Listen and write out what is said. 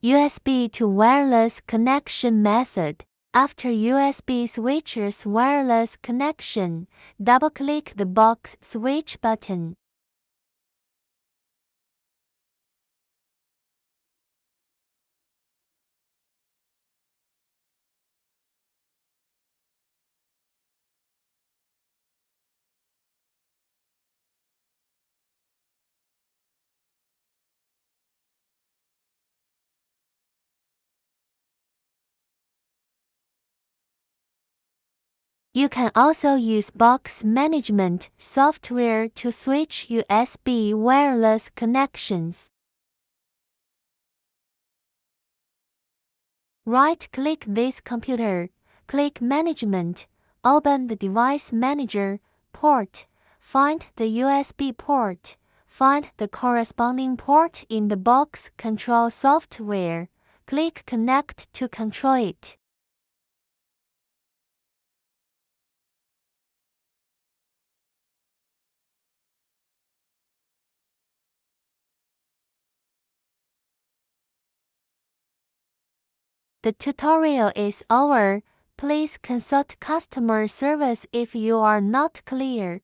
USB to wireless connection method. After USB switcher's wireless connection, double-click the box switch button. You can also use box management software to switch USB wireless connections. Right-click this computer, click Management, open the Device Manager port, find the USB port, find the corresponding port in the box control software, click Connect to control it. The tutorial is over. Please consult customer service if you are not clear.